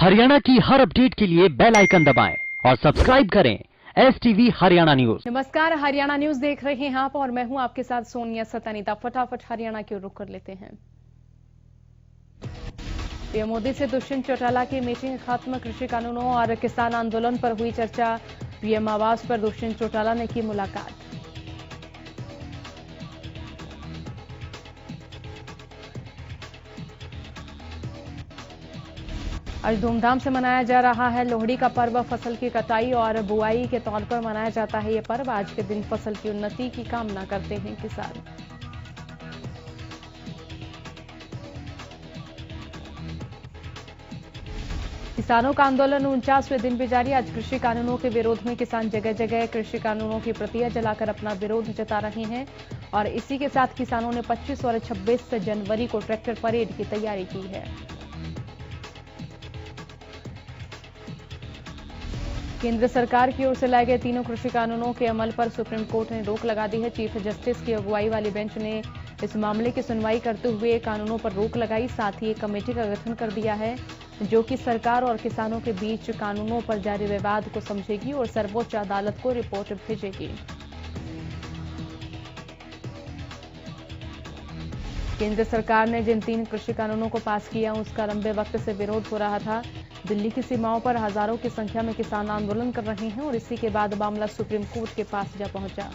हरियाणा की हर अपडेट के लिए बेल आइकन दबाएं और सब्सक्राइब करें STV हरियाणा न्यूज। नमस्कार, हरियाणा न्यूज देख रहे हैं आप और मैं हूं आपके साथ सोनिया सतानीता। फटाफट हरियाणा की ओर रुख कर लेते हैं। पीएम मोदी से दुष्यंत चौटाला की मीटिंग खत्म। कृषि कानूनों और किसान आंदोलन पर हुई चर्चा। पीएम आवास पर दुष्यंत चौटाला ने की मुलाकात। आज धूमधाम से मनाया जा रहा है लोहड़ी का पर्व। फसल की कटाई और बुआई के तौर पर मनाया जाता है ये पर्व। आज के दिन फसल की उन्नति की कामना करते हैं किसान। किसानों का आंदोलन 49वें दिन भी जारी। आज कृषि कानूनों के विरोध में किसान जगह जगह कृषि कानूनों की प्रतियां जलाकर अपना विरोध जता रहे हैं और इसी के साथ किसानों ने 25 और 26 जनवरी को ट्रैक्टर परेड की तैयारी की है। केंद्र सरकार की ओर से लाए गए तीनों कृषि कानूनों के अमल पर सुप्रीम कोर्ट ने रोक लगा दी है। चीफ जस्टिस की अगुवाई वाली बेंच ने इस मामले की सुनवाई करते हुए कानूनों पर रोक लगाई। साथ ही एक कमेटी का गठन कर दिया है जो कि सरकार और किसानों के बीच कानूनों पर जारी विवाद को समझेगी और सर्वोच्च अदालत को रिपोर्ट भेजेगी। केंद्र सरकार ने जिन 3 कृषि कानूनों को पास किया उसका लंबे वक्त से विरोध हो रहा था। दिल्ली की सीमाओं पर हजारों की संख्या में किसान आंदोलन कर रहे हैं और इसी के बाद मामला सुप्रीम कोर्ट के पास जा पहुंचा।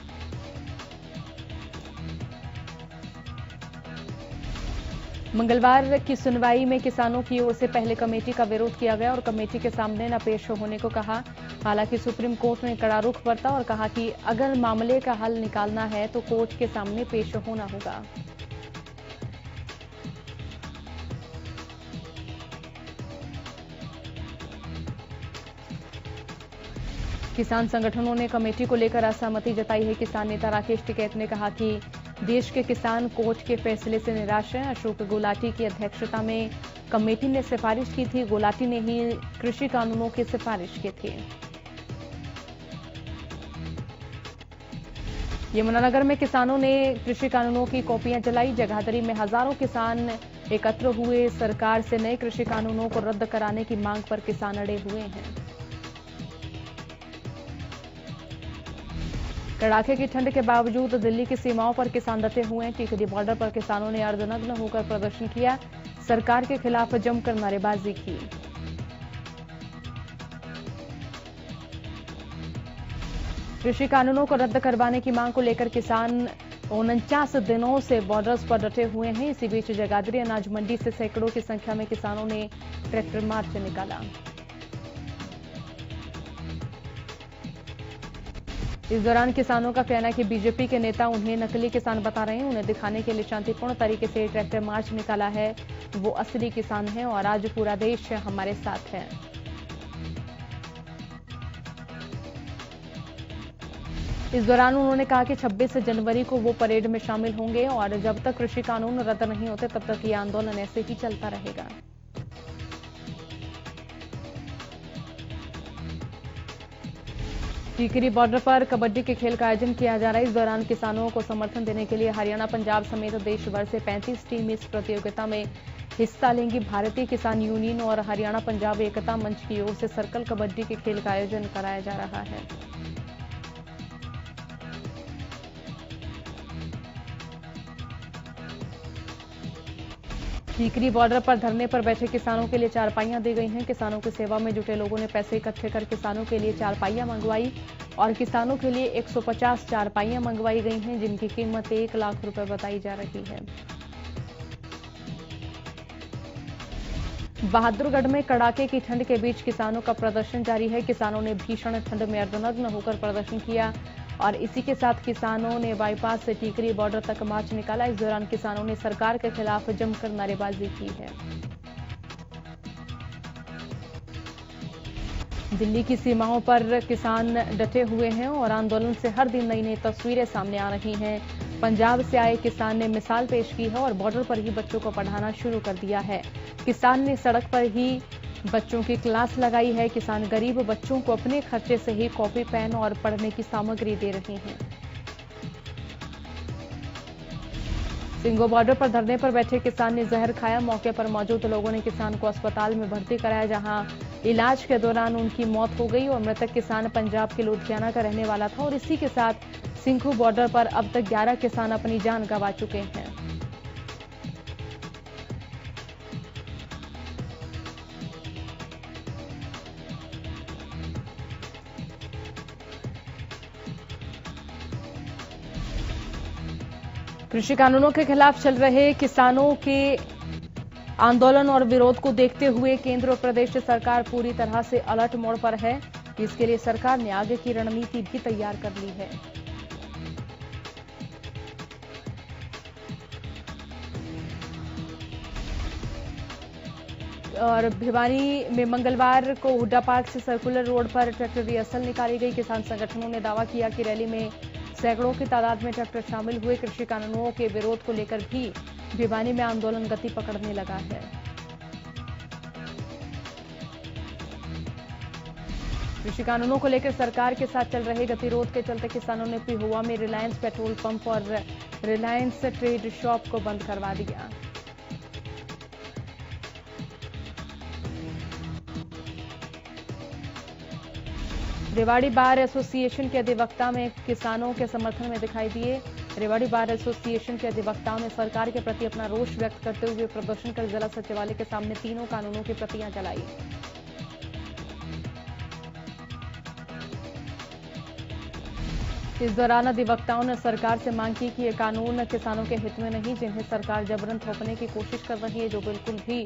मंगलवार की सुनवाई में किसानों की ओर से पहले कमेटी का विरोध किया गया और कमेटी के सामने न पेश होने को कहा। हालांकि सुप्रीम कोर्ट ने कड़ा रुख बरता और कहा कि अगर मामले का हल निकालना है तो कोर्ट के सामने पेश होना होगा। किसान संगठनों ने कमेटी को लेकर असहमति जताई है। किसान नेता राकेश टिकैत ने कहा कि देश के किसान कोर्ट के फैसले से निराश हैं। अशोक गुलाटी की अध्यक्षता में कमेटी ने सिफारिश की थी। गुलाटी ने ही कृषि कानूनों की सिफारिश की थी। यमुनानगर में किसानों ने कृषि कानूनों की कॉपियां जलाई। जगाधरी में हजारों किसान एकत्र हुए। सरकार से नए कृषि कानूनों को रद्द कराने की मांग पर किसान अड़े हुए हैं। कड़ाके की ठंड के बावजूद दिल्ली की सीमाओं पर किसान डटे हुए हैं। टीकरी बॉर्डर पर किसानों ने अर्धनग्न होकर प्रदर्शन किया। सरकार के खिलाफ जमकर नारेबाजी की। कृषि कानूनों को रद्द करवाने की मांग को लेकर किसान 49 दिनों से बॉर्डर्स पर डटे हुए हैं। इसी बीच जगाधरी अनाज मंडी से सैकड़ों की संख्या में किसानों ने ट्रैक्टर मार्च निकाला। इस दौरान किसानों का कहना है कि बीजेपी के नेता उन्हें नकली किसान बता रहे हैं। उन्हें दिखाने के लिए शांतिपूर्ण तरीके से ट्रैक्टर मार्च निकाला है। वो असली किसान हैं और आज पूरा देश हमारे साथ है। इस दौरान उन्होंने कहा कि 26 जनवरी को वो परेड में शामिल होंगे और जब तक कृषि कानून रद्द नहीं होते तब तक ये आंदोलन ऐसे ही चलता रहेगा। टीकरी बॉर्डर पर कबड्डी के खेल का आयोजन किया जा रहा है। इस दौरान किसानों को समर्थन देने के लिए हरियाणा, पंजाब समेत देश भर से 35 टीम इस प्रतियोगिता में हिस्सा लेंगी। भारतीय किसान यूनियन और हरियाणा पंजाब एकता मंच की ओर से सर्कल कबड्डी के खेल का आयोजन कराया जा रहा है। टीकरी बॉर्डर पर धरने पर बैठे किसानों के लिए चारपाइयां दी गई हैं। किसानों की सेवा में जुटे लोगों ने पैसे इकट्ठे कर किसानों के लिए चारपाइयां मंगवाई और किसानों के लिए 150 चारपाइयां मंगवाई गई हैं जिनकी कीमत 1 लाख रुपए बताई जा रही है। बहादुरगढ़ में कड़ाके की ठंड के बीच किसानों का प्रदर्शन जारी है। किसानों ने भीषण ठंड में अर्धनग्न होकर प्रदर्शन किया और इसी के साथ किसानों ने बाईपास से टीकरी बॉर्डर तक मार्च निकाला। इस दौरान किसानों ने सरकार के खिलाफ जमकर नारेबाजी की है। दिल्ली की सीमाओं पर किसान डटे हुए हैं और आंदोलन से हर दिन नई नई तस्वीरें सामने आ रही हैं। पंजाब से आए किसान ने मिसाल पेश की है और बॉर्डर पर ही बच्चों को पढ़ाना शुरू कर दिया है। किसान ने सड़क पर ही बच्चों की क्लास लगाई है। किसान गरीब बच्चों को अपने खर्चे से ही कॉपी, पेन और पढ़ने की सामग्री दे रहे हैं। सिंगो बॉर्डर पर धरने पर बैठे किसान ने जहर खाया। मौके पर मौजूद लोगों ने किसान को अस्पताल में भर्ती कराया, जहां इलाज के दौरान उनकी मौत हो गई और मृतक किसान पंजाब के लुधियाना का रहने वाला था। और इसी के साथ सिंघू बॉर्डर पर अब तक 11 किसान अपनी जान गंवा चुके हैं। कृषि कानूनों के खिलाफ चल रहे किसानों के आंदोलन और विरोध को देखते हुए केंद्र और प्रदेश सरकार पूरी तरह से अलर्ट मोड पर है। इसके लिए सरकार ने आगे की रणनीति भी तैयार कर ली है। और भिवानी में मंगलवार को हुड्डा पार्क से सर्कुलर रोड पर ट्रैक्टर रिहर्सल निकाली गई। किसान संगठनों ने दावा किया कि रैली में सैकड़ों की तादाद में ट्रैक्टर शामिल हुए। कृषि कानूनों के विरोध को लेकर भी भिवानी में आंदोलन गति पकड़ने लगा है। कृषि कानूनों को लेकर सरकार के साथ चल रहे गतिरोध के चलते किसानों ने पिहुआ में रिलायंस पेट्रोल पंप और रिलायंस ट्रेड शॉप को बंद करवा दिया। रेवाड़ी बार एसोसिएशन के अधिवक्ता में किसानों के समर्थन में दिखाई दिए। रेवाड़ी बार एसोसिएशन के अधिवक्ताओं ने सरकार के प्रति अपना रोष व्यक्त करते हुए प्रदर्शन कर जिला सचिवालय के सामने तीनों कानूनों की प्रतियां जलाई। इस दौरान अधिवक्ताओं ने सरकार से मांग की कि ये कानून किसानों के हित में नहीं, जिन्हें सरकार जबरन थोपने की कोशिश कर रही है, जो बिल्कुल भी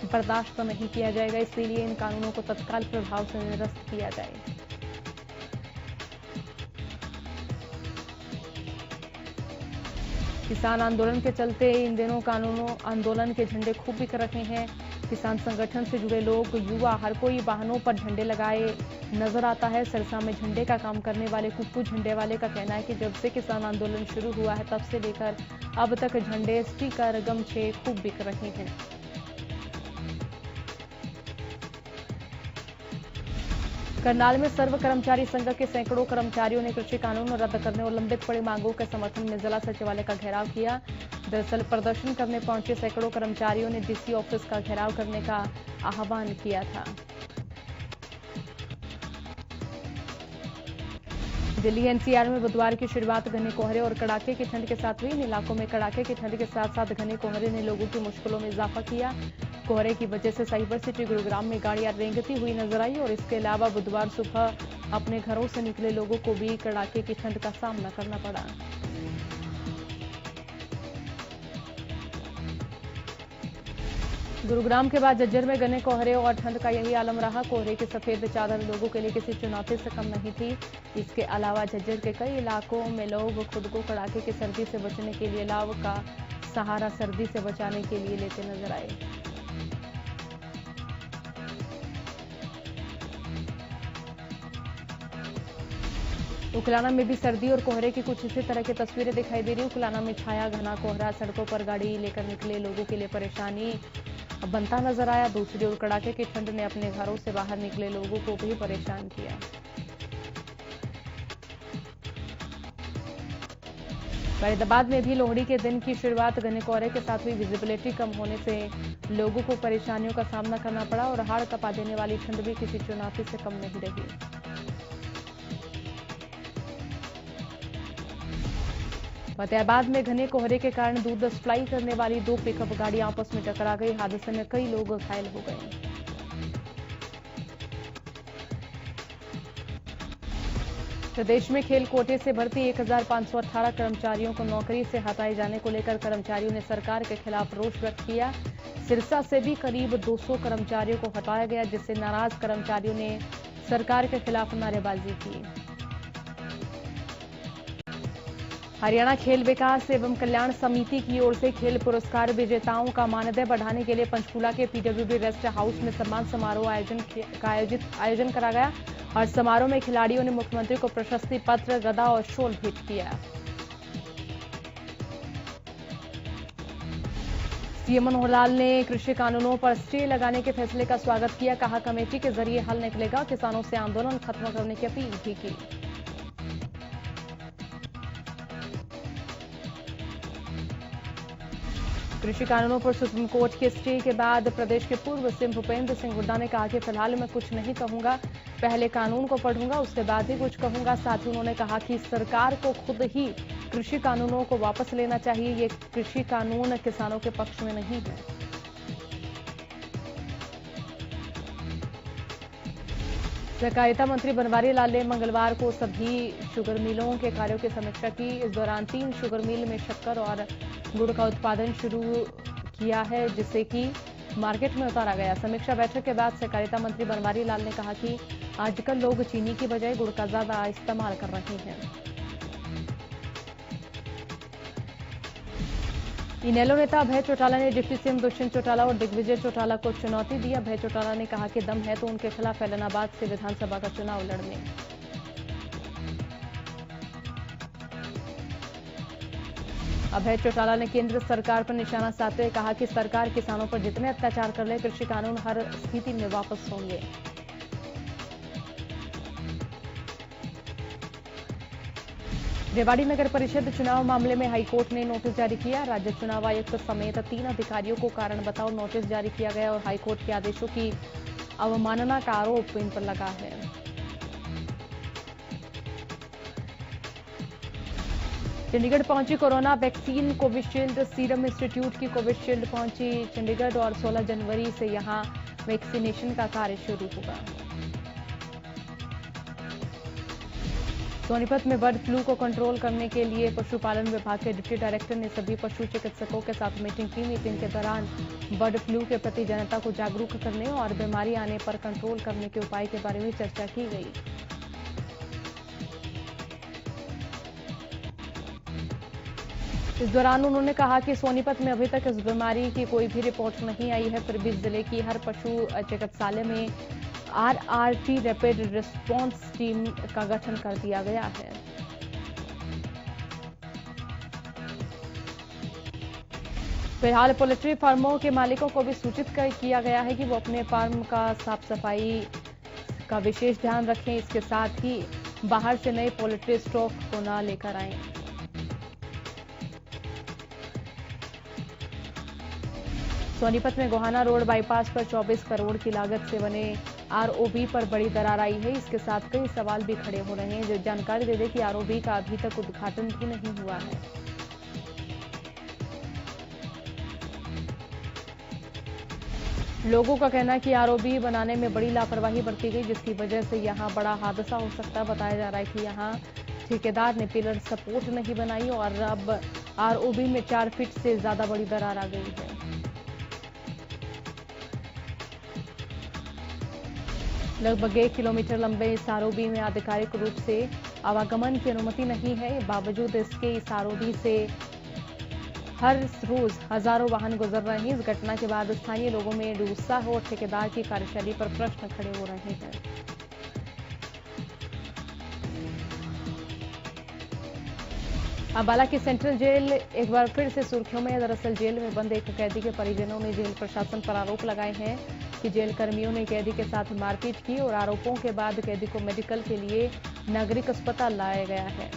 बर्दाश्त नहीं किया जाएगा। इसलिए इन कानूनों को तत्काल प्रभाव से निरस्त किया जाए। किसान आंदोलन के चलते इन दिनों कानूनों आंदोलन के झंडे खूब बिक रहे हैं। किसान संगठन से जुड़े लोग, युवा, हर कोई वाहनों पर झंडे लगाए नजर आता है। सिरसा में झंडे का काम करने वाले कुप्पू झंडे वाले का कहना है कि जब से किसान आंदोलन शुरू हुआ है तब से लेकर अब तक झंडे, स्टिकर, गमछे खूब बिक रहे हैं। करनाल में सर्व कर्मचारी संघ के सैकड़ों कर्मचारियों ने कृषि कानून रद्द करने और लंबित पड़ी मांगों के समर्थन में जिला सचिवालय का घेराव किया। दरअसल प्रदर्शन करने पहुंचे सैकड़ों कर्मचारियों ने डीसी ऑफिस का घेराव करने का आह्वान किया था। दिल्ली एनसीआर में बुधवार की शुरुआत घने कोहरे और कड़ाके की ठंड के साथ हुई। इन इलाकों में कड़ाके की ठंड के साथ साथ घने कोहरे ने लोगों की मुश्किलों में इजाफा किया। कोहरे की वजह से साइबर सिटी गुरुग्राम में गाड़ियां रेंगती हुई नजर आई और इसके अलावा बुधवार सुबह अपने घरों से निकले लोगों को भी कड़ाके की ठंड का सामना करना पड़ा। गुरुग्राम के बाद झज्जर में घने कोहरे और ठंड का यही आलम रहा। कोहरे की सफेद चादर लोगों के लिए किसी चुनौती से कम नहीं थी। इसके अलावा झज्जर के कई इलाकों में लोग खुद को कड़ाके की सर्दी से बचने के लिए लाव का सहारा सर्दी से बचाने के लिए लेते नजर आए। उकलाना में भी सर्दी और कोहरे की कुछ इसी तरह की तस्वीरें दिखाई दे रही। उकलाना में छाया घना कोहरा, सड़कों पर गाड़ी लेकर निकले लोगों के लिए परेशानी बनता नजर आया। दूसरी ओर कड़ाके की ठंड ने अपने घरों से बाहर निकले लोगों को भी परेशान किया। फरीदाबाद में भी लोहड़ी के दिन की शुरुआत घने कोहरे के साथ हुई। विजिबिलिटी कम होने से लोगों को परेशानियों का सामना करना पड़ा और हाड़ कपा देने वाली ठंड भी किसी चुनौती से कम नहीं रही। फतेहाबाद में घने कोहरे के कारण दूध सप्लाई करने वाली 2 पिकअप गाड़ियां आपस में टकरा गई। हादसे में कई लोग घायल हो गए। प्रदेश में खेल कोटे से भर्ती 1518 कर्मचारियों को नौकरी से हटाए जाने को लेकर कर्मचारियों ने सरकार के खिलाफ रोष व्यक्त किया। सिरसा से भी करीब 200 कर्मचारियों को हटाया गया, जिससे नाराज कर्मचारियों ने सरकार के खिलाफ नारेबाजी की। हरियाणा खेल विकास एवं कल्याण समिति की ओर से खेल पुरस्कार विजेताओं का मानदेय बढ़ाने के लिए पंचकूला के पीडब्ल्यूडी रेस्ट हाउस में सम्मान समारोह आयोजन करा गया और समारोह में खिलाड़ियों ने मुख्यमंत्री को प्रशस्ति पत्र, गदा और शॉल भेंट किया। सीएम मनोहर लाल ने कृषि कानूनों पर स्टे लगाने के फैसले का स्वागत किया। कहा कमेटी के जरिए हल निकलेगा। किसानों से आंदोलन खत्म करने की अपील भी की। कृषि कानूनों पर सुप्रीम कोर्ट के स्टे के बाद प्रदेश के पूर्व सीएम भूपेंद्र सिंह हुड्डा ने कहा कि फिलहाल मैं कुछ नहीं कहूंगा, पहले कानून को पढ़ूंगा उसके बाद ही कुछ कहूंगा। साथ ही उन्होंने कहा कि सरकार को खुद ही कृषि कानूनों को वापस लेना चाहिए, ये कृषि कानून किसानों के पक्ष में नहीं है। सहकारिता मंत्री बनवारी लाल ने मंगलवार को सभी शुगर मिलों के कार्यों की समीक्षा की। इस दौरान 3 शुगर मिल में शक्कर और गुड़ का उत्पादन शुरू किया है, जिससे कि मार्केट में उतारा गया। समीक्षा बैठक के बाद सहकारिता मंत्री बनवारी लाल ने कहा कि आजकल लोग चीनी की बजाय गुड़ का ज्यादा इस्तेमाल कर रहे हैं। इनेलो नेता अभय चौटाला ने डिप्टी सीएम दुष्यंत चौटाला और दिग्विजय चौटाला को चुनौती दी। अभय चौटाला ने कहा कि दम है तो उनके खिलाफ ऐलनाबाद से विधानसभा का चुनाव लड़ने। अभय चौटाला ने केंद्र सरकार पर निशाना साधते हुए कहा कि सरकार किसानों पर जितने अत्याचार कर ले, कृषि कानून हर स्थिति में वापस होंगे। रेवाड़ी नगर परिषद चुनाव मामले में हाईकोर्ट ने नोटिस जारी किया। राज्य चुनाव आयुक्त समेत 3 अधिकारियों को कारण बताओ नोटिस जारी किया गया और हाईकोर्ट के आदेशों की अवमानना का आरोप इन पर लगा है। चंडीगढ़ पहुंची corona vaccine Covishield. Serum institute की कोविशील्ड पहुंची चंडीगढ़ और 16 जनवरी से यहां वैक्सीनेशन का कार्य शुरू होगा। सोनीपत में बर्ड फ्लू को कंट्रोल करने के लिए पशुपालन विभाग के डिप्टी डायरेक्टर ने सभी पशु चिकित्सकों के साथ मीटिंग की। मीटिंग के दौरान बर्ड फ्लू के प्रति जनता को जागरूक करने और बीमारी आने पर कंट्रोल करने के उपाय के बारे में चर्चा की गई। इस दौरान उन्होंने कहा कि सोनीपत में अभी तक इस बीमारी की कोई भी रिपोर्ट नहीं आई है, फिर भी जिले की हर पशु चिकित्सालय में RRT रैपिड रिस्पांस टीम का गठन कर दिया गया है। फिलहाल पोल्ट्री फार्मों के मालिकों को भी सूचित किया गया है कि वो अपने फार्म का साफ सफाई का विशेष ध्यान रखें। इसके साथ ही बाहर से नए पोल्ट्री स्टॉक को न लेकर आएं। सोनीपत में गोहाना रोड बाईपास पर 24 करोड़ की लागत से बने ROB पर बड़ी दरार आई है। इसके साथ कई सवाल भी खड़े हो रहे हैं। जो जानकारी दे दे कि ROB का अभी तक उद्घाटन भी नहीं हुआ है। लोगों का कहना है कि ROB बनाने में बड़ी लापरवाही बरती गई, जिसकी वजह से यहां बड़ा हादसा हो सकता है। बताया जा रहा है कि यहां ठेकेदार ने पिलर सपोर्ट नहीं बनाई और अब ROB में 4 फीट से ज्यादा बड़ी दरार आ गई है। लगभग 1 किलोमीटर लंबे इस ROB में आधिकारिक रूप से आवागमन की अनुमति नहीं है। बावजूद इसके इस ROB से हर रोज हजारों वाहन गुजर रहे हैं। इस घटना के बाद स्थानीय लोगों में गुस्सा हो और ठेकेदार की कार्यशैली पर प्रश्न खड़े हो रहे हैं। अंबाला की सेंट्रल जेल एक बार फिर से सुर्खियों में। दरअसल जेल में बंद एक कैदी के परिजनों ने जेल प्रशासन पर आरोप लगाए हैं कि जेल कर्मियों ने कैदी के साथ मारपीट की और आरोपों के बाद कैदी को मेडिकल के लिए नागरिक अस्पताल लाया गया है।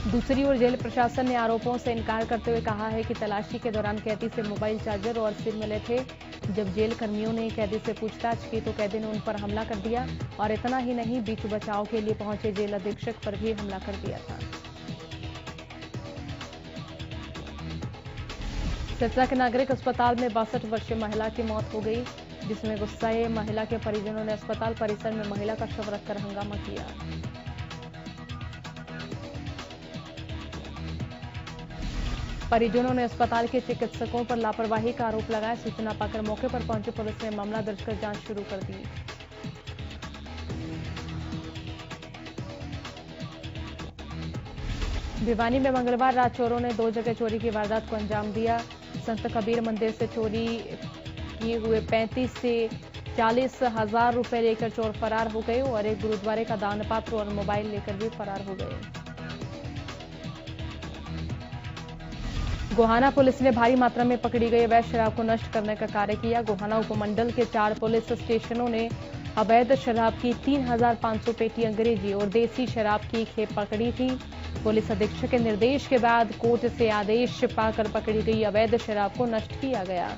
दूसरी ओर जेल प्रशासन ने आरोपों से इनकार करते हुए कहा है कि तलाशी के दौरान कैदी से मोबाइल चार्जर और सिम मिले थे। जब जेल कर्मियों ने कैदी से पूछताछ की तो कैदी ने उन पर हमला कर दिया और इतना ही नहीं, बीच बचाव के लिए पहुंचे जेल अधीक्षक पर भी हमला कर दिया था। सिरसा के नागरिक अस्पताल में 62 वर्षीय महिला की मौत हो गई, जिसमें गुस्साए महिला के परिजनों ने अस्पताल परिसर में महिला का शव रखकर हंगामा किया। परिजनों ने अस्पताल के चिकित्सकों पर लापरवाही का आरोप लगाया। सूचना पाकर मौके पर पहुंची पुलिस ने मामला दर्ज कर जांच शुरू कर दी। भिवानी में मंगलवार रात चोरों ने 2 जगह चोरी की वारदात को अंजाम दिया। संत कबीर मंदिर से चोरी किए हुए 35 से 40 हजार रुपए लेकर चोर फरार हो गए और एक गुरुद्वारे का दान पात्र और मोबाइल लेकर भी फरार हो गए। गोहाना पुलिस ने भारी मात्रा में पकड़ी गई अवैध शराब को नष्ट करने का कार्य किया। गोहाना उपमंडल के 4 पुलिस स्टेशनों ने अवैध शराब की 3,500 पेटी अंग्रेजी और देसी शराब की खेप पकड़ी थी। पुलिस अधीक्षक के निर्देश के बाद कोर्ट से आदेश पाकर पकड़ी गई अवैध शराब को नष्ट किया गया।